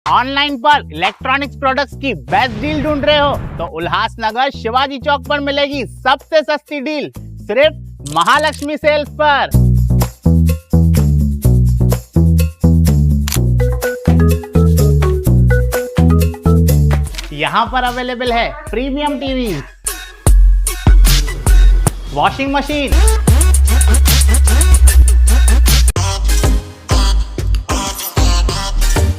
Online पर electronics products की best deal ढूंढ रहे हो तो उल्हासनगर शिवाजी चौक पर मिलेगी सबसे सस्ती डील, सिर्फ महालक्ष्मी सेल्स पर। यहाँ पर अवेलेबल है premium TV, washing machine,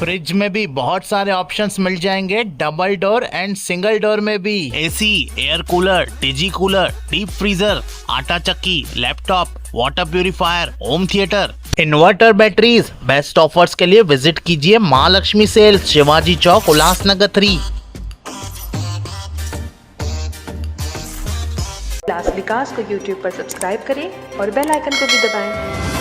fridge में भी बहुत सारे ऑप्शंस मिल जाएंगे, double door and single door में भी। AC, air cooler, digi cooler, deep freezer, आटा चक्की, laptop, water purifier, home theatre, inverter, batteries. Best offers के लिए विजिट कीजिए महालक्ष्मी सेल्स, शिवाजी चौक, उल्हासनगर 3। उल्लास विकास को YouTube पर सब्सक्राइब करें और बेल आइकन को भी दबाएं।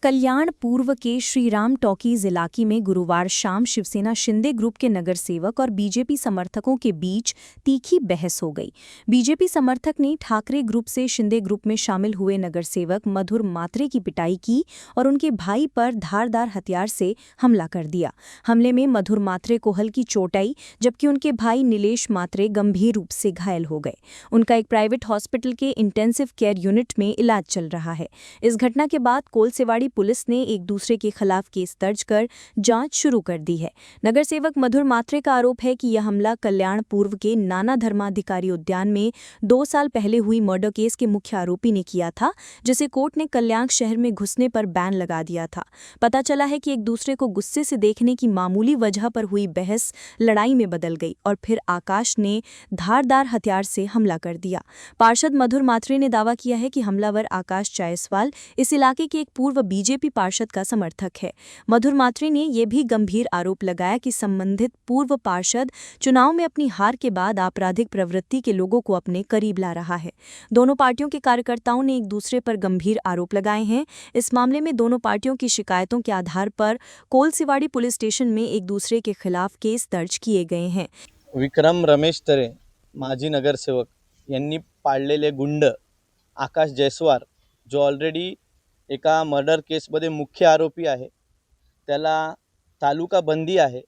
कल्याण पूर्व के श्री राम टॉकीज इलाके में गुरुवार शाम शिवसेना शिंदे ग्रुप के नगर सेवक और बीजेपी समर्थकों के बीच तीखी बहस हो गई। बीजेपी समर्थक ने ठाकरे ग्रुप से शिंदे ग्रुप में शामिल हुए नगर सेवक मधुर मात्रे की पिटाई की और उनके भाई पर धारदार हथियार से हमला कर दिया। हमले में मधुर मात्रे को हल्की चोट आई, जबकि उनके भाई नीलेश मात्रे गंभीर रूप से घायल हो गए। उनका एक प्राइवेट हॉस्पिटल के इंटेंसिव केयर यूनिट में इलाज चल रहा है। इस घटना के बाद कोलसेवाड़ी पुलिस ने एक दूसरे के खिलाफ केस दर्ज कर जांच शुरू कर दी है। नगर सेवक मधुर मात्रे का आरोप है कि यह हमला कल्याण पूर्व के नाना धर्माधिकारी उद्यान में 2 साल पहले हुई मर्डर केस के मुख्य आरोपी ने किया था, जिसे कोर्ट ने कल्याण शहर में घुसने पर बैन लगा दिया था। पता चला है कि एक दूसरे को गुस्से से देखने की मामूली वजह पर हुई बहस लड़ाई में बदल गई और फिर आकाश ने धारदार हथियार से हमला कर दिया। पार्षद मधुर मात्रे ने दावा किया है कि हमलावर आकाश जायसवाल इस इलाके के एक पूर्व बीजेपी पार्षद का समर्थक है। मधुर मात्रे ने यह भी गंभीर आरोप लगाया कि संबंधित पूर्व पार्षद चुनाव में अपनी हार के बाद आपराधिक प्रवृत्ति के लोगों को अपने करीब ला रहा है। दोनों पार्टियों के कार्यकर्ताओं ने एक दूसरे पर गंभीर आरोप लगाए हैं। इस मामले में दोनों पार्टियों की शिकायतों के आधार पर कोलसेवाड़ी पुलिस स्टेशन में एक दूसरे के खिलाफ केस दर्ज किए गए हैं। विक्रम रमेश तरे, माजी नगरसेवक यांनी पाळलेले गुंड आकाश जयस्वाल, जो ऑलरेडी एका मर्डर केसमध्ये मुख्य आरोपी आहे, त्याला तालुका बंदी आहे।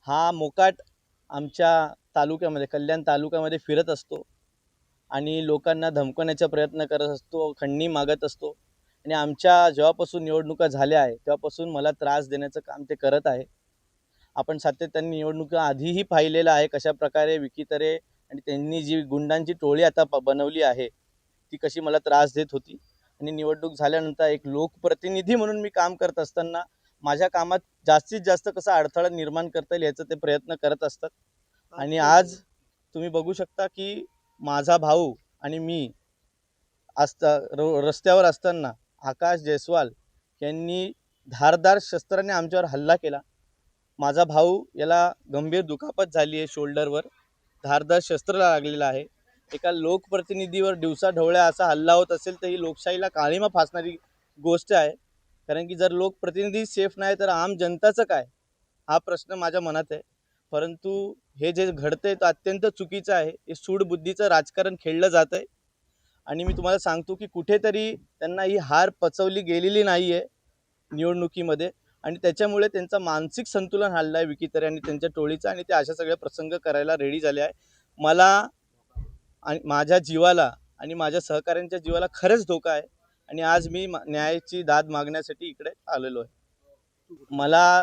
हा मोकाट आमच्या तालुक्यामध्ये, कल्याण तालुक्यामध्ये फिरत असतो आणि लोकांना धमकवण्याचा प्रयत्न करत असतो, खंडणी मागत असतो आणि आमच्या जेव्हापासून निवडणुका झाल्या आहे तेव्हापासून मला त्रास देण्याचं काम ते करत आहे। आपण सातत्याने निवडणुका आधीही पाहिलेलं आहे कशा प्रकारे विकी तरे आणि त्यांनी जी गुंडांची टोळी आता बनवली आहे ती कशी मला त्रास देत होती। आणि निवडणूक झाल्यानंतर एक लोकप्रतिनिधी म्हणून मी काम करत असताना माझ्या कामात जास्तीत जास्त कसा अडथळा निर्माण करता येईल याचा ते प्रयत्न करत असतात। आणि आज तुम्ही बघू शकता की माझा भाऊ आणि मी रस्त्यावर असताना आकाश जयस्वाल यांनी धारदार शस्त्राने आमच्यावर हल्ला केला। माझा भाऊ याला गंभीर दुखापत झाली आहे, शोल्डरवर धारदार शस्त्र लागलेलं आहे। एका लोकप्रतिनिधीवर दिवसाढवळ्या असा हल्ला होत असेल तर ही लोकशाहीला काळिमा फासणारी गोष्ट आहे। कारण की जर लोकप्रतिनिधी सेफ नाही तर आम जनताचं काय, हा प्रश्न माझ्या मनात आहे। परंतु हे जे घडतंय ते अत्यंत चुकीचं आहे। हे सूडबुद्धीचं राजकारण खेळलं जात आहे आणि मी तुम्हाला सांगतो की कुठेतरी त्यांना ही हार पचवली गेलेली नाही आहे निवडणुकीमध्ये आणि त्याच्यामुळे त्यांचा मानसिक संतुलन हल्ला आहे विकी तरे आणि त्यांच्या टोळीचा आणि ते अशा सगळे प्रसंग करायला रेडी झाले आहे। मला आणि माझ्या जीवाला आणि माझ्या सहकाऱ्यांच्या जीवाला खरंच धोका आहे आणि आज मी न्यायाची दाद मागण्यासाठी इकडे आलेलो आहे। मला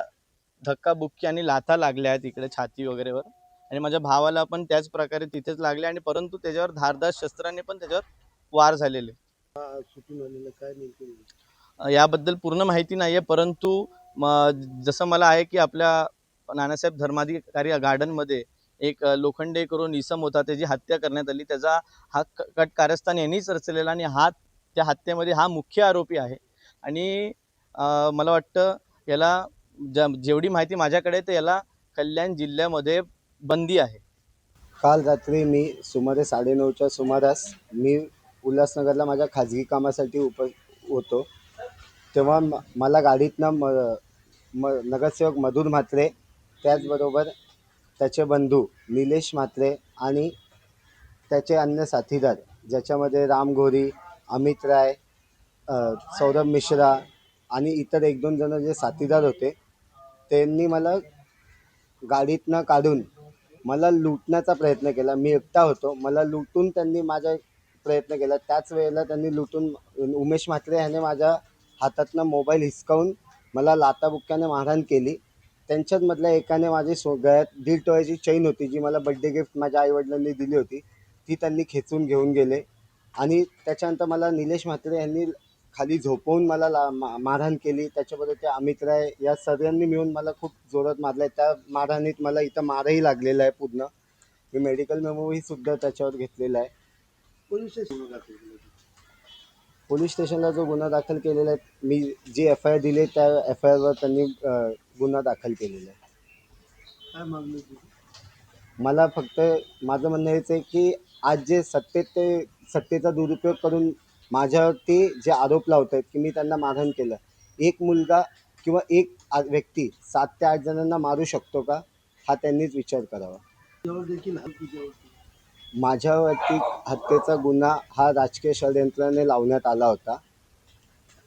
धक्काबुक्की आणि लाथा लागल्या आहेत इकडे छाती वगैरेवर आणि माझ्या भावाला पण त्याच प्रकारे तिथेच लागले आणि परंतु त्याच्यावर धारदार शस्त्राने पण त्याच्यावर वार झालेले। याबद्दल पूर्ण माहिती नाही आहे, परंतु जसं मला आहे की आपल्या नानासाहेब धर्माधिकारी गार्डनमध्ये एक लोखंडे करून इसम होता, त्याची हत्या करण्यात आली। त्याचा हा कट कारस्थान यांनीच रचलेला आणि त्या हत्येमध्ये हा मुख्य आरोपी आहे आणि मला वाटतं याला जेवढी माहिती माझ्याकडे तर याला कल्याण जिल्ह्यामध्ये बंदी आहे। काल रात्री मी सुमारे 9:30च्या सुमारास मी उल्हासनगरला माझ्या खाजगी कामासाठी होतो, तेव्हा मला गाडीतनं नगरसेवक मधुर म्हात्रे, त्याचबरोबर त्याचे बंधू नीलेश म्हात्रे आणि त्याचे अन्य साथीदार, ज्याच्यामध्ये राम घोरी, अमित राय, सौरभ मिश्रा आणि इतर 1-2 जण जे साथीदार होते, त्यांनी मला गाडीतनं काढून मला लुटण्याचा प्रयत्न केला. मी एकटा होतो. मला लुटून त्यांनी माझा प्रयत्न केला. त्याच वेळेला त्यांनी लुटून उमेश म्हात्रे ह्याने माझ्या हातातनं मोबाईल हिसकावून मला लाथाबुक्क्याने मारहाण केली. त्यांच्याच मधल्या एकाने माझी गळ्यात 1.5 तोळ्याची चैन होती, जी मला बड्डे गिफ्ट माझ्या आईवडिलांनी दिली होती, ती त्यांनी खेचून घेऊन गेले. आणि त्याच्यानंतर मला निलेश म्हात्रे यांनी खाली झोपवून मला मारहाण केली. त्याच्याबरोबर ते अमित राय या सगळ्यांनी मिळून मला खूप जोरात मारलं आहे. त्या मारहाणीत मला इथं मारही लागलेला आहे पूर्ण. मी मेडिकल मेमोही सुद्धा त्याच्यावर घेतलेला आहे. पोलीस स्टेशनला जो गुन्हा दाखल केलेला आहे, मी जी FIR दिली आहे, त्या FIRवर त्यांनी गुन्हा दाखल केलेला आहे. मला फक्त माझं म्हणणं हेच आहे की आज जे सत्तेचा दुरुपयोग करून माझ्यावरती जे आरोप लावत आहेत की मी त्यांना मारहाण केलं, एक मुलगा किंवा एक व्यक्ती 7 ते 8 जणांना मारू शकतो का, हा त्यांनीच विचार करावा. माझ्यावरती हत्येचा गुन्हा हा राजकीय षडयंत्राने लावण्यात आला होता.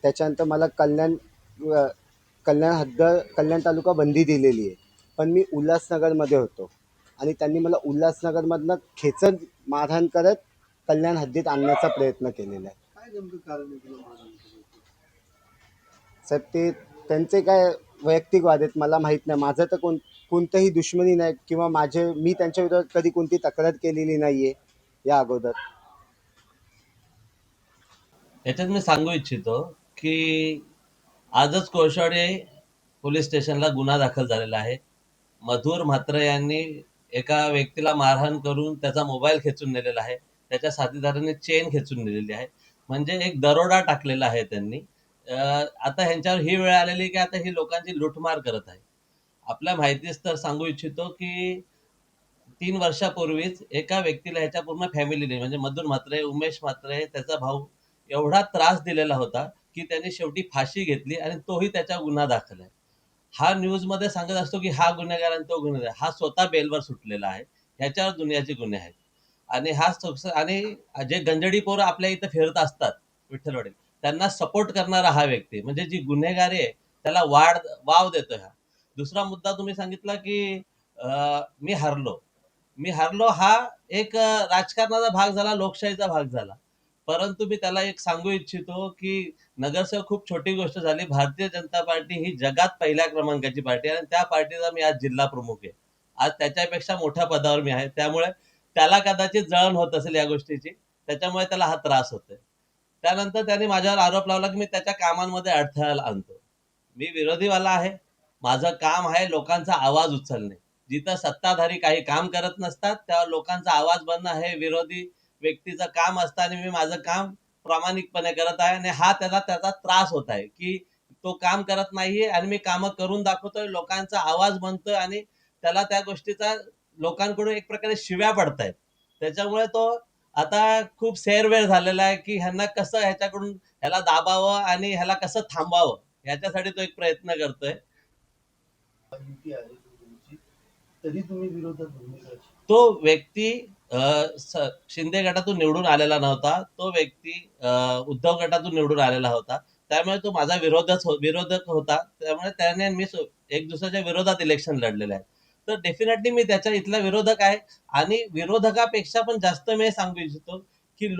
त्याच्यानंतर मला कल्याण तालुका बंदी दिलेली आहे. पण मी उल्हासनगरमध्ये होतो आणि त्यांनी मला उल्हासनगरमधनं खेचत मारहाण करत कल्याण हद्दीत आणण्याचा प्रयत्न केलेला आहे. सर ते त्यांचे काय वैयक्तिक वाद आहेत, मला माहीत नाही. माझं तर कोणतंही दुश्मनी नाही किंवा मी त्यांच्या विरोधात कधी कोणती तक्रार केलेली नाही आहे या अगोदर. याच्यात मी सांगू इच्छितो की आजच कोळशावडे पोलीस स्टेशनला गुन्हा दाखल झालेला आहे. मधुर म्हात्रे यांनी एका व्यक्तीला मारहाण करून त्याचा मोबाईल खेचून नेलेला आहे. त्याच्या साथीदारांनी चेन खेचून नेलेली आहे. म्हणजे एक दरोडा टाकलेला आहे त्यांनी. आता ह्यांच्यावर ही वेळ आलेली की आता ही लोकांची लूटमार करत आहे. आपल्या माहितीच तर सांगू इच्छितो की 3 वर्षापूर्वीच एका व्यक्तीला ह्याच्या पूर्ण फॅमिलीने म्हणजे मधुर म्हात्रे, उमेश म्हात्रे, त्याचा भाऊ एवढा त्रास दिलेला होता की त्यांनी शेवटी फाशी घेतली आणि तोही त्याचा गुन्हा दाखल आहे. हा न्यूजमध्ये सांगत असतो की हा गुन्हेगार आणि तो गुन्हेगार. हा स्वतः बेलवर सुटलेला आहे. ह्याच्यावर दुनियाचे गुन्हे आहेत. आणि आणि जे गंजडी पोरं आपल्या इथं फिरत असतात विठ्ठलवाडीत, त्यांना सपोर्ट करणारा हा व्यक्ती म्हणजे जी गुन्हेगारी आहे त्याला वाव देतोय हा. दुसरा मुद्दा तुम्ही सांगितला की मी हारलो हा एक राजकारणाचा भाग झाला, लोकशाहीचा भाग झाला. परंतु मी त्याला एक सांगू इच्छितो की नगरसेवक खूप छोटी गोष्ट झाली. भारतीय जनता पार्टी ही जगात पहिल्या क्रमांकाची पार्टी आहे आणि त्या पार्टीचा मी आज जिल्हा प्रमुख आहे. आज त्याच्यापेक्षा मोठ्या पदावर मी आहे. त्यामुळे त्याला कदाचित जळण होत असेल या गोष्टीची, त्याच्यामुळे त्याला हा त्रास होतोय. त्यानंतर त्याने माझ्यावर आरोप लावला की मी त्याच्या कामांमध्ये अडथळा आणतो. मी विरोधीवाला आहे. माझं काम आहे लोकांचा आवाज उचलणे. जिथं सत्ताधारी काही काम करत नसतात तेव्हा लोकांचा आवाज बनणं हे विरोधी व्यक्तीचं काम असतं आणि मी माझं काम प्रामाणिकपणे करत आहे. आणि हा त्याचा त्रास होत आहे की तो काम करत नाहीये आणि मी कामं करून दाखवतोय, लोकांचा आवाज बनतोय आणि त्याला त्या गोष्टीचा लोकांकडून एक प्रकारे शिव्या पडतायत. त्याच्यामुळे तो आता खूप सैरवेळ झालेला आहे की ह्यांना कसं ह्याला दाबावं आणि ह्याला कसं थांबवावं ह्याच्यासाठी तो एक प्रयत्न करतोय. तो व्यक्ती शिंदे गटातून निवडून आलेला नव्हता. तो व्यक्ती उद्धव गटातून निवडून आलेला होता. त्यामुळे तो माझा विरोधक होता. त्यामुळे त्याने मी एक दुसऱ्याच्या विरोधात इलेक्शन लढलेलं आहे. तर डेफिनेटली मी त्याच्या इथला विरोधक आहे. आणि विरोधकापेक्षा पण जास्त मी सांगू इच्छितो की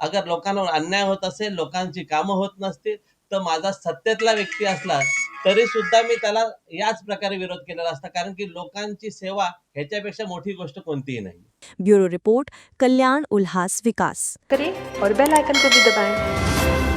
अगर लोकांवर अन्याय होत असेल, लोकांची कामं होत नसतील, तर माझा सत्तेतला व्यक्ती असला तरी सुद्धा मी त्याला याच प्रकारे विरोध केलेला असता. कारण की लोकांची सेवा ह्याच्यापेक्षा मोठी गोष्ट कोणतीही नाही. ब्यूरो रिपोर्ट, कल्याण उल्हास विकास. करें और बेल आइकन को भी दबाएं।